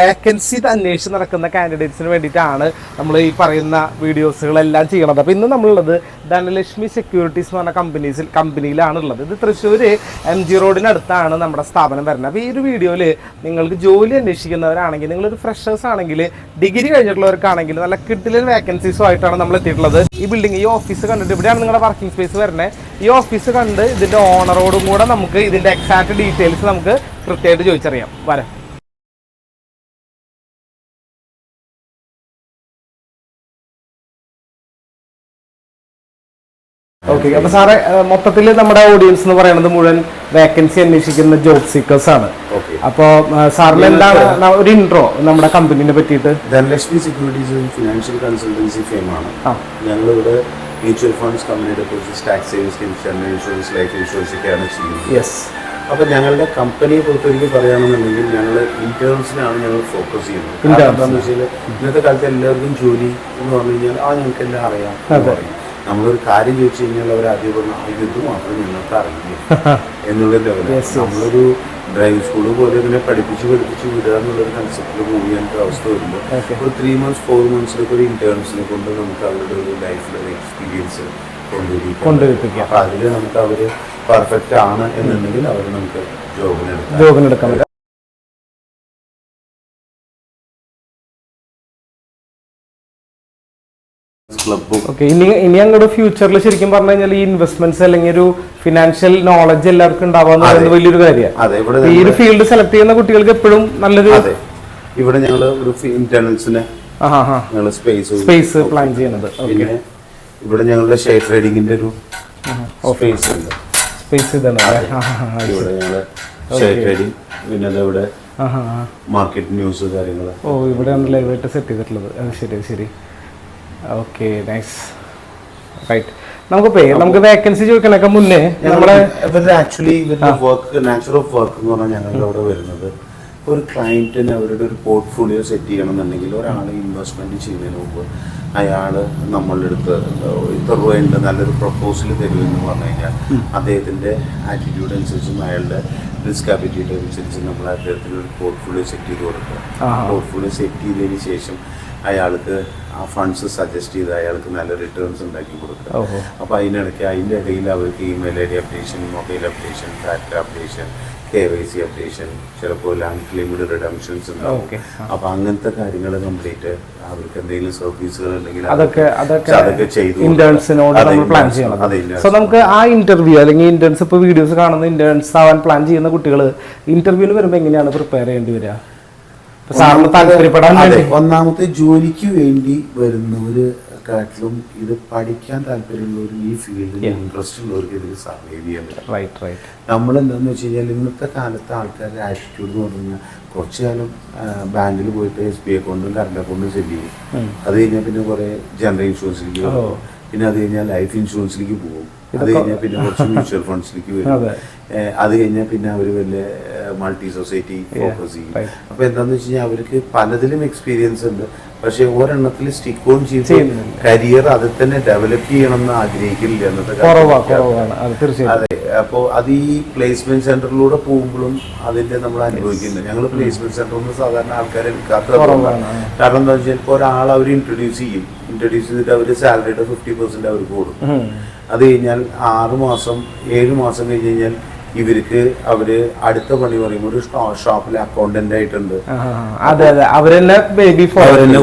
Vacancy അന്വേഷിച്ച് നടക്കുന്ന കാൻഡിഡേറ്റ്സിന് വേണ്ടിയിട്ടാണ് നമ്മൾ ഈ പറയുന്ന വീഡിയോസുകളെല്ലാം ചെയ്യണത്. അപ്പോൾ ഇന്ന് നമ്മളുള്ളത് ധനലക്ഷ്മി സെക്യൂരിറ്റീസ് എന്ന് പറഞ്ഞ കമ്പനിയിലാണുള്ളത്. ഇത് തൃശ്ശൂർ MG റോഡിനടുത്താണ് നമ്മുടെ സ്ഥാപനം വരുന്നത്. അപ്പോൾ ഈ ഒരു വീഡിയോയിൽ നിങ്ങൾക്ക് ജോലി അന്വേഷിക്കുന്നവരാണെങ്കിൽ, നിങ്ങളൊരു ഫ്രഷേഴ്സ് ആണെങ്കിൽ, ഡിഗ്രി കഴിഞ്ഞിട്ടുള്ളവർക്കാണെങ്കിൽ നല്ല കിഡിലൻ വേക്കൻസീസും ആയിട്ടാണ് നമ്മൾ എത്തിയിട്ടുള്ളത്. ഈ ബിൽഡിംഗ്, ഈ ഓഫീസ് കണ്ടിട്ട് ഇവിടെയാണ് നിങ്ങളുടെ വർക്കിംഗ് സ്പേസ് വരുന്നത്. ഈ ഓഫീസ് കണ്ട് ഇതിൻ്റെ ഓണറോടും കൂടെ നമുക്ക് ഇതിൻ്റെ എക്സാക്ട് ഡീറ്റെയിൽസ് നമുക്ക് കൃത്യമായിട്ട് ചോദിച്ചറിയാം. വരാം. ഓക്കെ, അപ്പോൾ സാറേ മൊത്തത്തിൽ നമ്മുടെ ഓഡിയൻസ് എന്ന് പറയുന്നത് മുഴുവൻ വേക്കൻസി അന്വേഷിക്കുന്ന ജോബ് സീക്കേഴ്സ് ആണ്. അപ്പോൾ സാറിന് എന്താണ് ഒരു ഇൻട്രോ നമ്മുടെ കമ്പനിനെ പറ്റിയിട്ട്? ധനലക്ഷ്മി സെക്യൂരിറ്റീസ് ഫിനാൻഷ്യൽ കൺസൾട്ടൻസി ഫേമാണ്. ഞങ്ങളിവിടെ മ്യൂച്വൽ ഫണ്ട്സ്, കമ്പനിയുടെ process, tax savings, insurance, life insurance ഒക്കെയാണ് ചെയ്യുന്നത്. യെസ്. അപ്പോൾ ഞങ്ങളുടെ കമ്പനിയെ പൊറുത്തൊരുക്കി പറയുകയാണെന്നുണ്ടെങ്കിൽ ഞങ്ങൾ ഇന്റേൺസിനാണ് ഞങ്ങൾ ഫോക്കസ് ചെയ്യുന്നത്. എന്താണെന്ന് വെച്ചാൽ ഇന്നത്തെ കാലത്ത് എല്ലാവർക്കും ജോലി എന്ന് പറഞ്ഞു കഴിഞ്ഞാൽ ഞങ്ങൾക്ക് എല്ലാം അറിയാം എന്ന് പറയും. നമ്മളൊരു കാര്യം ചോദിച്ചു കഴിഞ്ഞാൽ അവർ ആദ്യം പറഞ്ഞു ഇത് മാത്രം ഞങ്ങൾക്ക് അറിയില്ല എന്നുള്ള ലെവലാണ്. നമ്മളൊരു ഡ്രൈവിംഗ് സ്കൂൾ പോലെ ഇങ്ങനെ പഠിപ്പിച്ച് വിടുക എന്നുള്ളൊരു കൺസെപ്റ്റിൽ മൂവ് ചെയ്യാനൊരു അവസ്ഥ വരുമ്പോൾ ഒരു 3 months 4 monthസിലൊക്കെ ഒരു ഇന്റേൺസിനെ കൊണ്ട് നമുക്ക് അവരുടെ ഒരു ലൈഫിലൊരു എക്സ്പീരിയൻസ് കൊണ്ടുവരിപ്പിക്കാം. അപ്പം അതിൽ നമുക്ക് അവർ പെർഫെക്റ്റ് ആണ് എന്നുണ്ടെങ്കിൽ അവർ നമുക്ക് ജോബിനെടുക്കാൻ പറ്റും. ഓക്കെ, ഇനി അങ്ങോട്ട് ഫ്യൂച്ചറിൽ ശരിക്കും പറഞ്ഞു കഴിഞ്ഞാൽ ഈ ഇൻവെസ്റ്റ്മെന്റ്സ് അല്ലെങ്കിൽ ഒരു ഫിനാൻഷ്യൽ നോളജ് എല്ലാവർക്കും ഉണ്ടാവാന്ന് വലിയൊരു കാര്യമാണ്. ഈ ഒരു ഫീൽഡ് സെലക്ട് ചെയ്യുന്ന കുട്ടികൾക്ക് എപ്പോഴും നല്ലൊരു ഇവിടെ ഞങ്ങൾ ഒരു ഇന്റേണൽസിന് സ്പേസ് പ്ലാൻ ചെയ്യുന്നത്. പിന്നെ ഇവിടെ ഞങ്ങളുടെ ഷെയർ ട്രേഡിങ്ങിന്റെ ഒരു സ്പേസ് ഉണ്ട്. സ്പേസ് ഇതാണ് ഇവിടെ ഞങ്ങള് ഷെയർ ട്രേഡിങ്, പിന്നെ അതവിടെ മാർക്കറ്റ് ന്യൂസ് കാര്യങ്ങൾ. ഇവിടെയാണ് ലൈവായിട്ട് സെറ്റ് ചെയ്തിട്ടുള്ളത്. ശരി. Okay, nice. റൈറ്റ്. നമുക്ക് വേക്കൻസി ചോദിക്കണൊക്കെ മുന്നേ നമ്മുടെ actually work, nature of work എന്ന് പറഞ്ഞാൽ ഞങ്ങളുടെ അവിടെ വരുന്നത് ഒരു ക്ലയന്റിന് അവരുടെ ഒരു പോർട്ട്ഫോളിയോ സെറ്റ് ചെയ്യണമെന്നുണ്ടെങ്കിൽ ഒരാൾ ഇൻവെസ്റ്റ്മെന്റ് ചെയ്യുന്നതിന് മുമ്പ് അയാൾ നമ്മളുടെ അടുത്ത് ഇത്ര രൂപയുണ്ട് നല്ലൊരു പ്രപ്പോസൽ തരുമെന്ന് പറഞ്ഞു കഴിഞ്ഞാൽ അദ്ദേഹത്തിൻ്റെ ആറ്റിറ്റ്യൂഡ് അനുസരിച്ചും അയാളുടെ റിസ്ക് ആപ്പിറ്റ്യൂഡ് അനുസരിച്ച് നമ്മൾ അദ്ദേഹത്തിന് ഒരു പോർട്ട്ഫോളിയോ സെറ്റ് ചെയ്ത് കൊടുക്കുക. പോർട്ട്ഫോളിയോ സെറ്റ് ചെയ്തതിന് ശേഷം അയാൾക്ക് ആ ഫണ്ട്സ് സജസ്റ്റ് ചെയ്ത് അയാൾക്ക് നല്ല റിട്ടേൺസ് ഉണ്ടാക്കി കൊടുക്കുക. അപ്പോൾ അതിൻ്റെ ഇടയിൽ അവർക്ക് email ID updation, mobile updation, factor updation, KYC updation, ചിലപ്പോൾ ലിമിറ്റഡ് റിഡംഷൻസ് ഉണ്ടാവും. അപ്പോൾ അങ്ങനത്തെ കാര്യങ്ങൾ കംപ്ലീറ്റ് അവർക്ക് എന്തെങ്കിലും സർവീസുകൾ ഉണ്ടെങ്കിൽ അതൊക്കെ ചെയ്തു പ്ലാൻ ചെയ്യണം. സോ നമുക്ക് ആ ഇന്റർവ്യൂ അല്ലെങ്കിൽ ഇന്റേൺസ് ഇപ്പോൾ വീഡിയോസ് കാണുന്ന ഇന്റേൺസ് ആവാൻ പ്ലാൻ ചെയ്യുന്ന കുട്ടികൾ ഇന്റർവ്യൂവിന് വരുമ്പോൾ എങ്ങനെയാണ് പ്രിപ്പയർ ചെയ്യേണ്ടി വരിക? ഒന്നാമത്തെ ജോലിക്ക് വേണ്ടി വരുന്നവര് കാട്ടിലും ഇത് പഠിക്കാൻ താല്പര്യമുള്ളവർ, ഈ ഫീൽഡിൽ ഇൻട്രസ്റ്റ് ഉള്ളവർക്ക് ഇതിൽ സർവൈവ് ചെയ്യാൻ പറ്റും. നമ്മളെന്താന്ന് വെച്ച് കഴിഞ്ഞാൽ ഇന്നത്തെ കാലത്തെ ആൾക്കാരുടെ ആറ്റിറ്റ്യൂഡ് എന്ന് പറഞ്ഞു കഴിഞ്ഞാൽ കുറച്ചു കാലം ബാങ്കിൽ പോയിട്ട് SBI അക്കൗണ്ടും കറണ്ട് അക്കൗണ്ടും സെറ്റ് ചെയ്യും. അത് കഴിഞ്ഞാൽ പിന്നെ കുറെ ജനറൽ ഇൻഷുറൻസിലേക്ക് പോകും, പിന്നെ അത് കഴിഞ്ഞാൽ ലൈഫ് ഇൻഷുറൻസിലേക്ക് പോകും, അത് കഴിഞ്ഞാൽ പിന്നെ കുറച്ച് മ്യൂച്വൽ ഫണ്ട്സിലേക്ക് വരും, അത് കഴിഞ്ഞാൽ പിന്നെ അവർ വലിയ മൾട്ടി സൊസൈറ്റി ഫോക്കസ് ചെയ്യും. അപ്പൊ എന്താന്ന് വെച്ച് കഴിഞ്ഞാൽ അവർക്ക് പലതിലും എക്സ്പീരിയൻസ് ഉണ്ട്, പക്ഷെ ഒരെണ്ണത്തിൽ സ്റ്റിക്ക് ഓൺ ചെയ്ത് കരിയർ അതിൽ തന്നെ ഡെവലപ്പ് ചെയ്യണം എന്ന് ആഗ്രഹിക്കില്ല എന്നത്തെ. അതെ, അപ്പോൾ അത് ഈ പ്ലേസ്മെന്റ് സെന്ററിലൂടെ പോകുമ്പോഴും അതിന്റെ നമ്മൾ അനുഭവിക്കുന്നുണ്ട്. ഞങ്ങൾ പ്ലേസ്മെന്റ് സെന്ററിൽ സാധാരണ ആൾക്കാരെ എടുക്കാത്ത കാരണം എന്താ വെച്ചാൽ ഇപ്പോൾ ഒരാൾ അവർ ഇൻട്രൊഡ്യൂസ് ചെയ്തിട്ട് അവർ സാലറിയുടെ 50% അവർക്ക് കൊടുക്കും. അത് കഴിഞ്ഞാൽ 6 മാസം 7 മാസം കഴിഞ്ഞ് കഴിഞ്ഞാൽ ഇവർക്ക് അവര് അടുത്ത പണി പറയുമ്പോൾ ഒരു ഷോപ്പിൽ അക്കൗണ്ടന്റ് ആയിട്ടുണ്ട്, അവരെന്നെ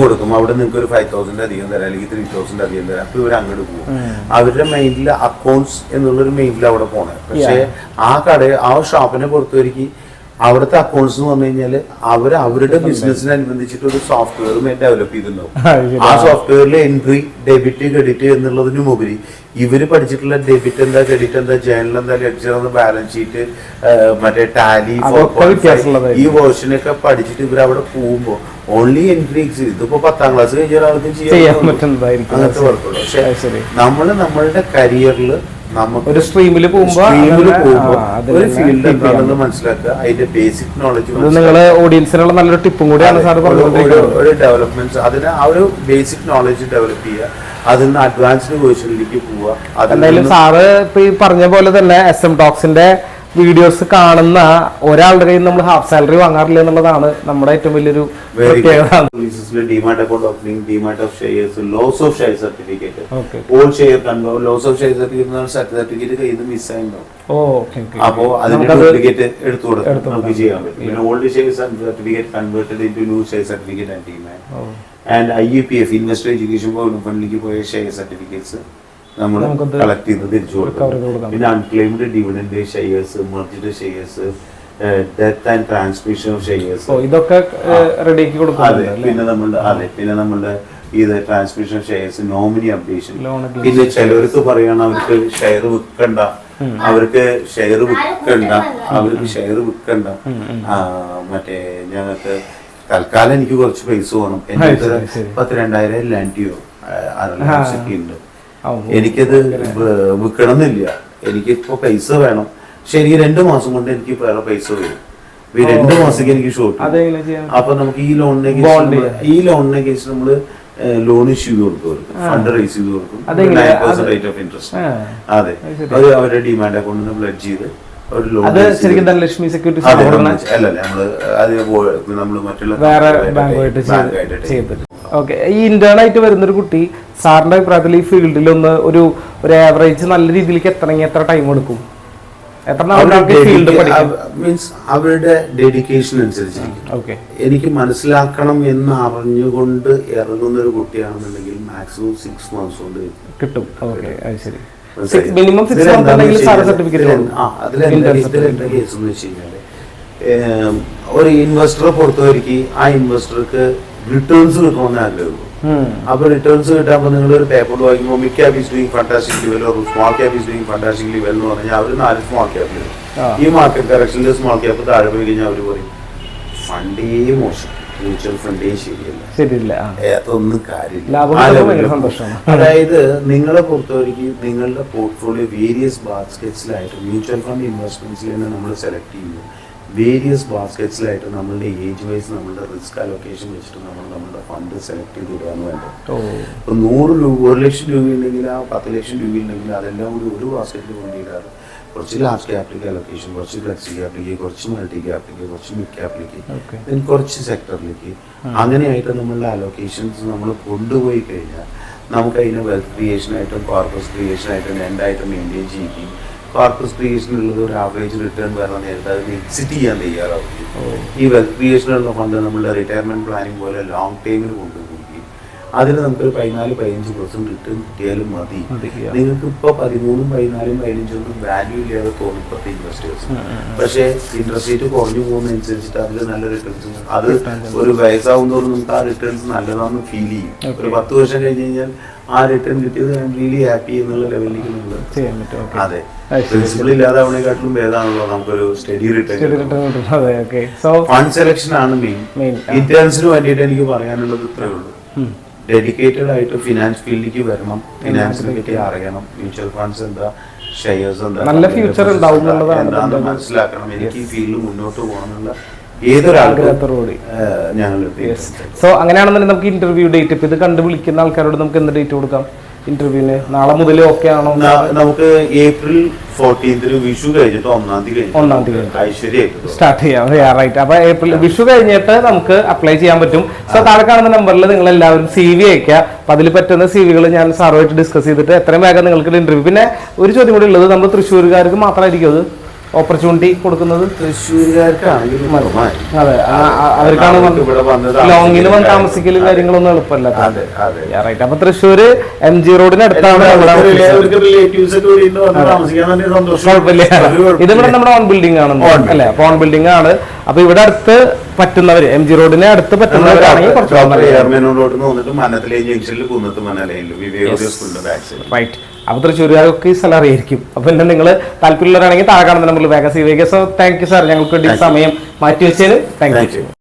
കൊടുക്കും. അവിടെ നിങ്ങൾക്ക് ഒരു 5,000 അധികം തരാം, അല്ലെങ്കിൽ 3,000 അധികം തരാം. അപ്പൊ ഇവർ അങ്ങോട്ട് പോകും. അവരുടെ മൈൻഡിൽ അക്കൗണ്ട്സ് എന്നുള്ളൊരു മൈൻഡിൽ അവിടെ പോണേ. പക്ഷെ ആ ഷോപ്പിനെ പുറത്തുവരിക്ക് അവിടുത്തെ അക്കൗണ്ട്സ് എന്ന് പറഞ്ഞു കഴിഞ്ഞാൽ അവരുടെ ബിസിനസ്സിനനുബന്ധിച്ചിട്ട് ഒരു സോഫ്റ്റ്വെയറും ഡെവലപ്പ് ചെയ്തിട്ടുണ്ടാവും. ആ സോഫ്റ്റ്വെയറിൽ എൻട്രി, ഡെബിറ്റ്, ക്രെഡിറ്റ് എന്നുള്ളതിനുമുപരി ഇവര് പഠിച്ചിട്ടുള്ള ഡെബിറ്റ് എന്താ, ക്രെഡിറ്റ് എന്താ, ജേണൽ എന്താ, ലെഡ്ജർ എന്താ, ബാലൻസ് ഷീറ്റ്, മറ്റേ ടാലി, ഈ വേർഷനൊക്കെ പഠിച്ചിട്ട് ഇവർ അവിടെ പോകുമ്പോൾ ഓൺലി എൻട്രി ഇതിപ്പോ 10ാം ക്ലാസ് കഴിഞ്ഞ ഒരാൾക്ക് ചെയ്യാൻ അങ്ങനത്തെ വർക്കുള്ളൂ. പക്ഷെ നമ്മളുടെ കരിയറിൽ ഒരു സ്ട്രീമിൽ പോകുമ്പോൾ ഒരു ഫീൽഡ് എന്താണെന്ന് മനസ്സിലാക്കുക, അതിന്റെ ബേസിക് നോളജ് നിങ്ങള് ഓഡിയൻസിനുള്ള നല്ലൊരു ടിപ്പും കൂടിയാണ് സാർ പറഞ്ഞത്. ഒരു ഡെവലപ്മെന്റ്സ് അതിന് ആ ഒരു ബേസിക് നോളജ് ഡെവലപ്പ് ചെയ്യുക, അതിന് അഡ്വാൻസ്ഡ് വേർഷനിലേക്ക് പോവുക. എന്തായാലും സാറ് ഇപ്പൊ ഈ പറഞ്ഞ പോലെ തന്നെ SM ടോക്സിന്റെ വീഡിയോസ് കാണുന്ന ഒരാളുടെ കയ്യിൽ നമ്മൾ ഹാഫ് സാലറി വാങ്ങാറില്ല എന്നുള്ളതാണ് നമ്മുടെ ഏറ്റവും വലിയൊരു പ്രത്യേകത. Demat account opening, demat of shares, loss of share certificate, all share convert, loss of share certificate കയ്യിൽ നിന്ന് മിസ്സായിട്ടുണ്ടാവും. അപ്പോ അതിന്റെ ഡ്യൂപ്ലിക്കേറ്റ് എടുത്തു കൊടുക്കും, നമുക്ക് ചെയ്യാൻ പറ്റും. പിന്നെ old share certificate converted into new share certificate and demat and IEPF investor education ഫണ്ടിലേക്ക് പോയ ഷെയർ സർട്ടിഫിക്കറ്റ്സ് നമ്മൾ കളക്ട് ചെയ്ത് തിരിച്ചു കൊടുക്കും. പിന്നെ unclaimed dividend shares, merged shares, death and transmission of shares, ഇതൊക്കെ റെഡിയാക്കി കൊടുക്കും. പിന്നെ നമ്മളുടെ ഇത് ട്രാൻസ്മിഷൻ ഷെയർസ്, നോമിനി അപ്ഡേഷൻ. പിന്നെ ചിലവർക്ക് പറയണം അവർക്ക് ഷെയർ വിൽക്കണ്ട, അവർക്ക് ഷെയർ വിൽക്കണ്ട, മറ്റേ ഞങ്ങൾക്ക് തൽക്കാലം എനിക്ക് കുറച്ച് പൈസ വേണം, എനിക്ക് 10,000 ലാൻഡിയോ ഉണ്ട്, എനിക്കത് വിൽക്കണമെന്നില്ല, എനിക്കിപ്പോ പൈസ വേണം, പക്ഷെ എനിക്ക് 2 മാസം കൊണ്ട് എനിക്ക് വേറെ പൈസ വരും, ഈ 2 മാസത്തേക്ക് എനിക്ക് ഷോർട്ട്. അപ്പൊ നമുക്ക് ഈ ലോണിനെ കേസ് നമ്മള് ലോൺ ഇഷ്യൂ ചെയ്ത് കൊടുക്കും, ഫണ്ട് റേസ് ചെയ്ത് കൊടുക്കും, 9% റേറ്റ് ഓഫ് ഇൻട്രസ്റ്റ്. അതെ, അവരുടെ ഡിമാൻഡ് അക്കൗണ്ടിന് പ്ലഡ് ചെയ്ത് ധനലക്ഷ്മി സെക്യൂരിറ്റീസ് ഈ ഇന്റേൺ ആയിട്ട് വരുന്നൊരു കുട്ടി സാറിന്റെ അഭിപ്രായത്തിൽ ഈ ഫീൽഡിൽ ഒന്ന് ഒരു ആവറേജ് നല്ല രീതിയിലേക്ക് എത്തണമെങ്കിൽ എത്ര ടൈം എടുക്കും? മീൻസ് അവരുടെ ഡെഡിക്കേഷൻ അനുസരിച്ചിരിക്കും. എനിക്ക് മനസ്സിലാക്കണം എന്ന് അറിഞ്ഞുകൊണ്ട് ഇറങ്ങുന്ന ഒരു കുട്ടിയാണെന്നുണ്ടെങ്കിൽ മാക്സിമം 6 months കൊണ്ട് കിട്ടും. ഒരു ഇൻവെസ്റ്ററെ പുറത്തുവരിക്ക് ആ ഇൻവെസ്റ്റർക്ക് റിട്ടേൺസ് കിട്ടണമെന്ന് ആഗ്രഹമുള്ളൂ. അപ്പൊ റിട്ടേൺസ് കിട്ടാൻ നിങ്ങൾ ഒരു പേപ്പർ വാങ്ങിക്കുമ്പോൾ mid cap is doing fantastically well, ഒരു small cap is doing fantastically well എന്ന് പറഞ്ഞാൽ അവർ 4 സ്മോൾ ക്യാപ് വരും. ഈ മാർക്കറ്റ് കറക്ഷനിൽ സ്മോൾ ക്യാപ്പ് താഴെ പോയി കഴിഞ്ഞാൽ അവർ പറയും ഫണ്ടേ മോശം, മ്യൂച്വൽ ഫണ്ടേ ശരിയല്ല, അതൊന്നും കാര്യമില്ല. അതായത് നിങ്ങളെ പുറത്തുവരിക്ക് നിങ്ങളുടെ പോർട്ട്ഫോളിയോ വേരിയസ് ബാസ്കറ്റ്സിലായിട്ട് മ്യൂച്വൽ ഫണ്ട് ഇൻവെസ്റ്റ്മെന്റ്സിൽ തന്നെ നമ്മൾ സെലക്ട് ചെയ്യുന്നു. വേരിയസ് ബാസ്കറ്റ്സിലായിട്ട് നമ്മളുടെ ഏജ് വൈസ് നമ്മളുടെ റിസ്ക് അലൊക്കേഷൻ വെച്ചിട്ട് നമ്മുടെ ഫണ്ട് സെലക്ട് ചെയ്ത് വിടാന്ന് വേണ്ടത്. ഇപ്പൊ 100 രൂപ 1 ലക്ഷം രൂപ ഉണ്ടെങ്കിൽ ആ 10 ലക്ഷം രൂപ ഉണ്ടെങ്കിൽ അതെല്ലാം കൂടി ഒരു ബാസ്കറ്റിൽ കൊണ്ടുവരാറ്. കുറച്ച് ലാർജ് ക്യാപിറ്റൽ അലൊക്കേഷൻ, കുറച്ച് ഫ്ലെക്സി ക്യാപിറ്റലിലേക്ക്, കുറച്ച് മൾട്ടി ക്യാപിറ്റലിലേക്ക്, കുറച്ച് മിഡ് ക്യാപിറ്റലിലേക്ക്, കുറച്ച് സെക്ടറിലേക്ക്, അങ്ങനെയായിട്ട് നമ്മളുടെ അലൊക്കേഷൻസ് നമ്മൾ കൊണ്ടുപോയി കഴിഞ്ഞാൽ നമുക്ക് അതിനെ വെൽത്ത് ക്രിയേഷനായിട്ടും കോർപ്പസ് ക്രിയേഷനായിട്ടും രണ്ടായിട്ട് മെയിൻറ്റെയിൻ ചെയ്യിക്കും. കോർപ്പസ് ക്രിയേഷനുള്ളത് ഒരു ആവറേജ് റിട്ടേൺ വരണം, നേരത്തെ അതിന് എക്സിറ്റ് ചെയ്യാൻ തയ്യാറാവും. ഈ വെൽത്ത് ക്രിയേഷനുള്ള ഫണ്ട് നമ്മളുടെ റിട്ടയർമെന്റ് പ്ലാനിങ് പോലെ ലോങ് ടൈമിൽ കൊണ്ടുപോയി അതിന് നമുക്കൊരു 14-15% റിട്ടേൺ കിട്ടിയാലും മതി. നിങ്ങൾക്ക് ഇപ്പോൾ 13, 14, 15 വാല്യൂ ഇല്ലാതെ തോന്നും ഇപ്പോഴത്തെ ഇൻവെസ്റ്റേഴ്സ്. പക്ഷേ ഇൻട്രസ്റ്റ് റേറ്റ് കുറഞ്ഞു പോകുന്നതനുസരിച്ചിട്ട് അതിൽ നല്ല റിട്ടേൺസ്, അത് ഒരു വയസ്സാവുന്നതോറും നമുക്ക് ആ റിട്ടേൺസ് നല്ലതാണെന്ന് ഫീൽ ചെയ്യും. ഒരു 10 വർഷം കഴിഞ്ഞ് കഴിഞ്ഞാൽ ആ റിട്ടേൺ കിട്ടിയത് ഐ എം റിയലി ഹാപ്പി എന്നുള്ള ലെവലിലേക്ക് നമ്മൾ ചെയ്യാൻ പറ്റും. അതെ, പ്രിൻസിപ്പിൾ ഇല്ലാതാവണേക്കാട്ടിലും ഭേദമാണല്ലോ നമുക്കൊരു സ്റ്റഡി റിട്ടേൺ. ഫണ്ട് സെലക്ഷൻ ആണ് മെയിൻ. ഇന്റേൺസിന് വേണ്ടിയിട്ട് എനിക്ക് പറയാനുള്ളത് ഇത്രയേ ഉള്ളൂ. ഡെഡിക്കേറ്റഡ് ആയിട്ട് ഫിനാൻസ് ഫീൽഡിലേക്ക് വരണം, ഫിനാൻസിനെ പറ്റി അറിയണം, മ്യൂച്വൽ ഫണ്ട്സ് എന്താ, ഷെയർസ് എന്താ, നല്ല ഫ്യൂച്ചർ എന്താണെന്ന് മനസ്സിലാക്കണം. എനിക്ക് ഈ ഫീൽഡിൽ മുന്നോട്ട് പോകണമെന്നുള്ള ഏതൊരാൾക്കും ഞങ്ങൾ. സോ അങ്ങനെയാണെന്നുണ്ടെങ്കിൽ നമുക്ക് ഇന്റർവ്യൂ ഡേറ്റ് ഇപ്പൊ ഇത് കണ്ടു വിളിക്കുന്ന ആൾക്കാരോട് നമുക്ക് എന്ത് ഡേറ്റ് കൊടുക്കാം ഇന്റർവ്യൂവിന്? നാളെ മുതൽ ഓക്കെ ആണോ? നമുക്ക് April 14th വിഷു കഴിഞ്ഞിട്ട് 1ാം തീയതി ഐശ്വര്യമായിട്ട് സ്റ്റാർട്ട് ചെയ്യാം. റൈറ്റ്. അപ്പൊ ഏപ്രിൽ വിഷു കഴിഞ്ഞിട്ട് നമുക്ക് അപ്ലൈ ചെയ്യാൻ പറ്റും. സോ താഴെ കാണുന്ന നമ്പറിൽ നിങ്ങൾ എല്ലാവരും CV അയക്കുക. അപ്പൊ അതിൽ പറ്റുന്ന CV ഞാൻ സാറുമായിട്ട് ഡിസ്കസ് ചെയ്തിട്ട് എത്രയും വേഗം നിങ്ങൾക്ക് ഇന്റർവ്യൂ. പിന്നെ ഒരു ചോദ്യം കൂടി ഉള്ളത്, നമ്മൾ തൃശ്ശൂർകാർക്ക് മാത്രമായിരിക്കും അത് ഓപ്പർച്യൂണിറ്റി കൊടുക്കുന്നത്? തൃശ്ശൂർകാർക്കാണെങ്കിലും അതെ, അവർക്കാണ് ലോങ്ങിൽ വന്ന് താമസിക്കലും കാര്യങ്ങളൊന്നും എളുപ്പമല്ല. റൈറ്റ്. അപ്പൊ തൃശ്ശൂര് MG റോഡിന് അടുത്താണ്. കുഴപ്പമില്ല, ഇതിവിടെ നമ്മുടെ ഓൺ ബിൽഡിംഗ് ആണ് അല്ലെ? അപ്പൊ ഓൺ ബിൽഡിംഗ് ആണ്. അപ്പൊ ഇവിടെ അടുത്ത് പറ്റുന്നവര്, MG റോഡിന് അടുത്ത് പറ്റുന്നവരാണെങ്കിൽ റൈറ്റ്. അപ്പൊ തൃശ്ശൂരുകാരൊക്കെ ഈ സ്ഥലം അറിയായിരിക്കും. അപ്പൊ പിന്നെ നിങ്ങൾ താല്പര്യമുള്ളവരാണെങ്കിൽ താഴെ കാണുന്ന നമ്മൾ വേഗം CV. So thank you sir, ഞങ്ങൾക്ക് വേണ്ടി സമയം മാറ്റി വെച്ചതിന് താങ്ക് യു.